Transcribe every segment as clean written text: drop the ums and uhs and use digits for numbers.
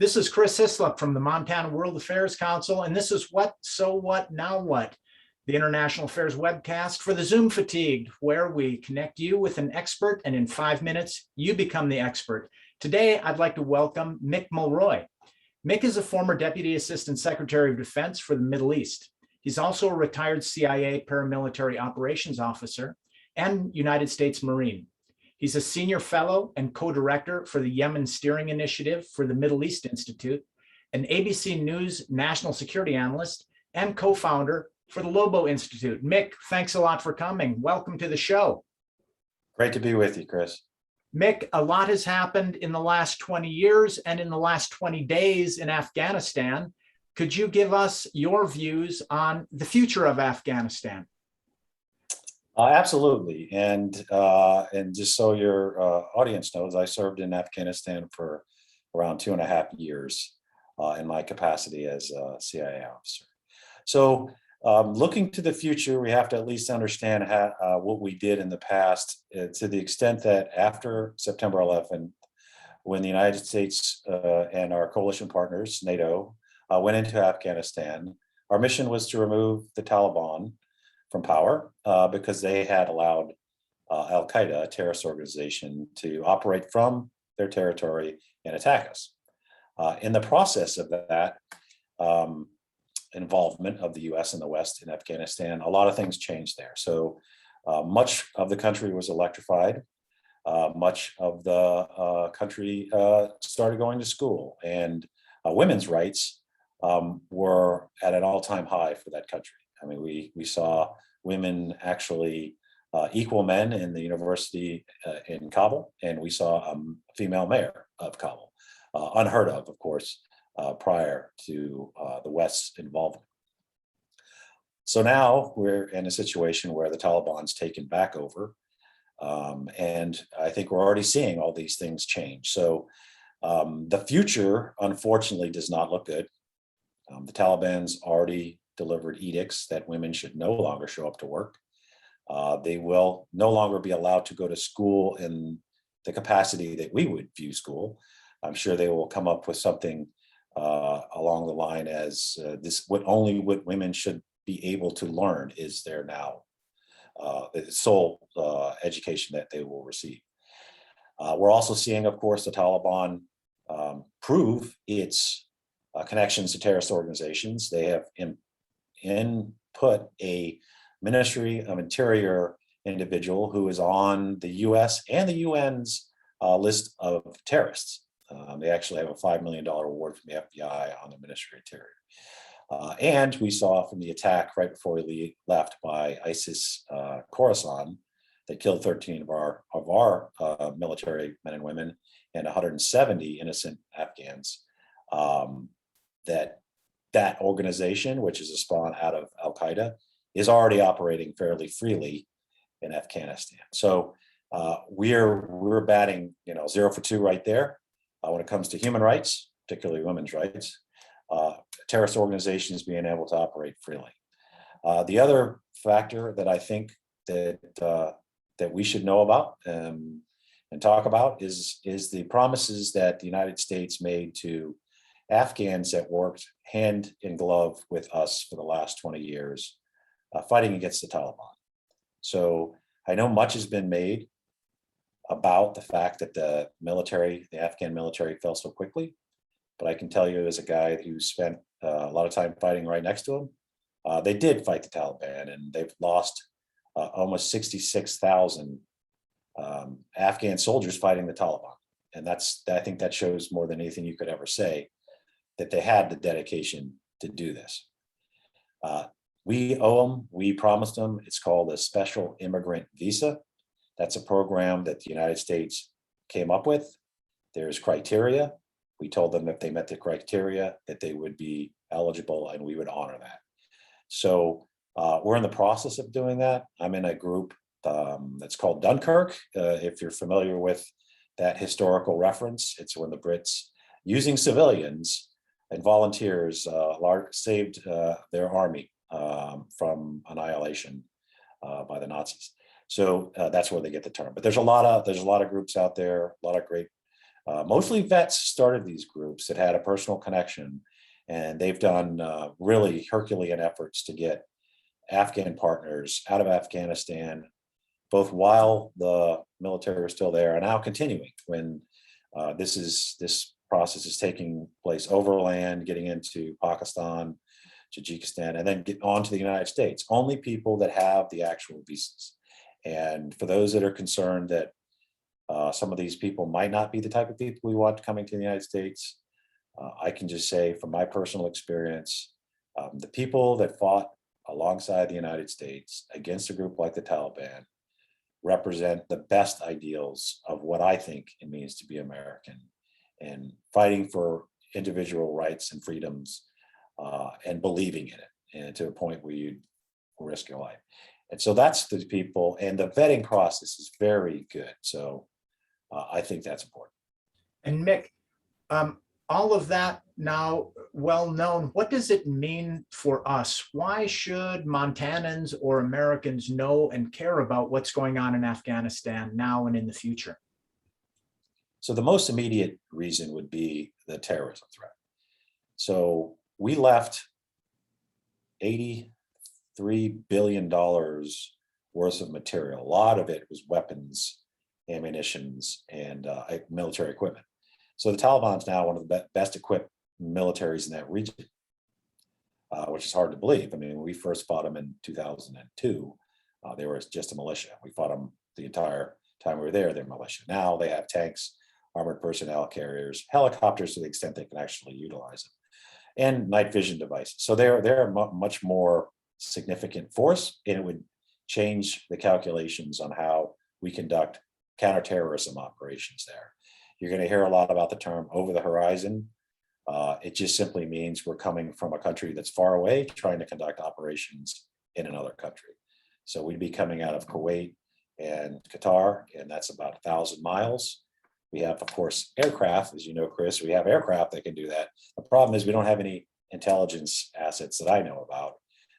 This is Chris Hislop from the Montana World Affairs Council, and this is What, So What, Now What, the International Affairs webcast for the Zoom fatigued, where we connect you with an expert, and in 5 minutes, you become the expert. Today, I'd like to welcome Mick Mulroy. Mick is a former Deputy Assistant Secretary of Defense for the Middle East. He's also a retired CIA paramilitary operations officer and United States Marine. He's a senior fellow and co-director for the Yemen Steering Initiative for the Middle East Institute, an ABC News national security analyst, and co-founder for the Lobo Institute. Mick, thanks a lot for coming. Welcome to the show. Great to be with you, Chris. Mick, a lot has happened in the last 20 years and in the last 20 days in Afghanistan. Could you give us your views on the future of Afghanistan? Absolutely, and just so your audience knows, I served in Afghanistan for around 2.5 years in my capacity as a CIA officer. So looking to the future, we have to at least understand what we did in the past to the extent that after September 11th, when the United States and our coalition partners, NATO, went into Afghanistan, our mission was to remove the Taliban from power because they had allowed Al-Qaeda, a terrorist organization, to operate from their territory and attack us. In the process of that involvement of the US and the West in Afghanistan, a lot of things changed there. So much of the country was electrified. Much of the country started going to school, and women's rights were at an all-time high for that country. I mean, we saw women actually equal men in the university in Kabul, and we saw a female mayor of Kabul, unheard of course, prior to the West's involvement. So now we're in a situation where the Taliban's taken back over, and I think we're already seeing all these things change. So the future, unfortunately, does not look good. The Taliban's already delivered edicts that women should no longer show up to work. They will no longer be allowed to go to school in the capacity that we would view school. I'm sure they will come up with something along the line as only what women should be able to learn is there now, the sole education that they will receive. We're also seeing, of course, the Taliban prove its connections to terrorist organizations. They have put a Ministry of Interior individual who is on the US and the UN's list of terrorists. They actually have a $5 million award from the FBI on the Ministry of Interior. And we saw from the attack right before we left by ISIS Khorasan that killed 13 of our military men and women and 170 innocent Afghans, that organization, which is a spawn out of Al-Qaeda, is already operating fairly freely in Afghanistan. So we're batting 0 for 2 right there when it comes to human rights, particularly women's rights, terrorist organizations being able to operate freely. The other factor that I think that we should know about and talk about is the promises that the United States made to Afghans that worked hand in glove with us for the last 20 years, fighting against the Taliban. So I know much has been made about the fact that the Afghan military fell so quickly, but I can tell you as a guy who spent a lot of time fighting right next to them, they did fight the Taliban, and they've lost almost 66,000 Afghan soldiers fighting the Taliban. And I think that shows more than anything you could ever say that they had the dedication to do this. We owe them, we promised them, it's called a special immigrant visa. That's a program that the United States came up with. There's criteria. We told them if they met the criteria that they would be eligible, and we would honor that. So we're in the process of doing that. I'm in a group that's called Dunkirk. If you're familiar with that historical reference, it's when the Brits, using civilians and volunteers, saved their army from annihilation by the Nazis. So that's where they get the term. But there's a lot of groups out there, a lot of great Mostly vets started these groups that had a personal connection, and they've done really Herculean efforts to get Afghan partners out of Afghanistan, both while the military was still there and now continuing when this process is taking place overland, getting into Pakistan, Tajikistan, and then get on to the United States. Only people that have the actual visas. And for those that are concerned that some of these people might not be the type of people we want coming to the United States, I can just say from my personal experience, the people that fought alongside the United States against a group like the Taliban represent the best ideals of what I think it means to be American, and fighting for individual rights and freedoms and believing in it, and to a point where you risk your life. And so that's the people, and the vetting process is very good. So I think that's important. And Mick, all of that now well known, what does it mean for us? Why should Montanans or Americans know and care about what's going on in Afghanistan now and in the future? So the most immediate reason would be the terrorism threat. So we left $83 billion worth of material. A lot of it was weapons, ammunitions, and military equipment. So the Taliban's now one of the best equipped militaries in that region, which is hard to believe. I mean, when we first fought them in 2002, they were just a militia. We fought them the entire time we were there, they're militia. Now they have tanks, armored personnel carriers, helicopters to the extent they can actually utilize them, and night vision devices. So they're a much more significant force, and it would change the calculations on how we conduct counterterrorism operations there. You're going to hear a lot about the term over the horizon. It just simply means we're coming from a country that's far away, trying to conduct operations in another country. So we'd be coming out of Kuwait and Qatar, and that's about 1,000 miles. We have, of course, aircraft, as you know, Chris, we have aircraft that can do that. The problem is we don't have any intelligence assets that I know about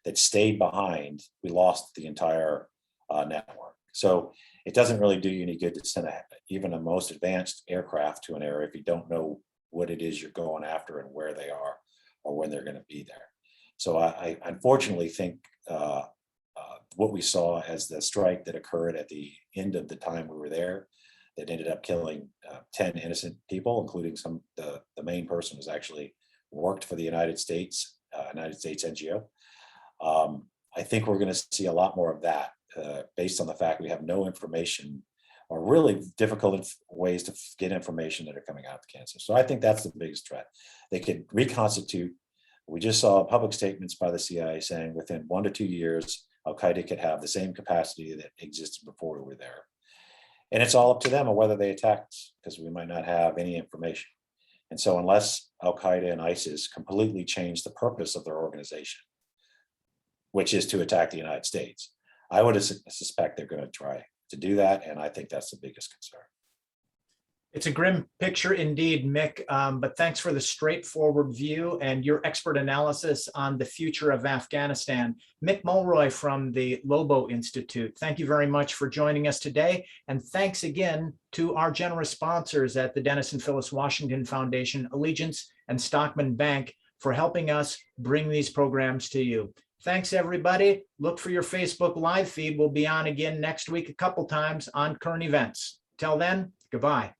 that stayed behind. We lost the entire network. So it doesn't really do you any good to send even a most advanced aircraft to an area if you don't know what it is you're going after and where they are or when they're going to be there. So I unfortunately think what we saw as the strike that occurred at the end of the time we were there, that ended up killing 10 innocent people, including the main person was actually worked for the United States NGO. I think we're going to see a lot more of that based on the fact we have no information, or really difficult ways to get information that are coming out of cancer. So I think that's the biggest threat. They could reconstitute. We just saw public statements by the CIA saying within 1 to 2 years, Al-Qaeda could have the same capacity that existed before we were there. And it's all up to them on whether they attack us, because we might not have any information. And so unless Al-Qaeda and ISIS completely change the purpose of their organization, which is to attack the United States, I would suspect they're going to try to do that. And I think that's the biggest concern. It's a grim picture indeed, Mick, but thanks for the straightforward view and your expert analysis on the future of Afghanistan. Mick Mulroy from the Lobo Institute, thank you very much for joining us today. And thanks again to our generous sponsors at the Dennis and Phyllis Washington Foundation, Allegiance, and Stockman Bank for helping us bring these programs to you. Thanks, everybody. Look for your Facebook Live feed. We'll be on again next week a couple times on current events. Till then, goodbye.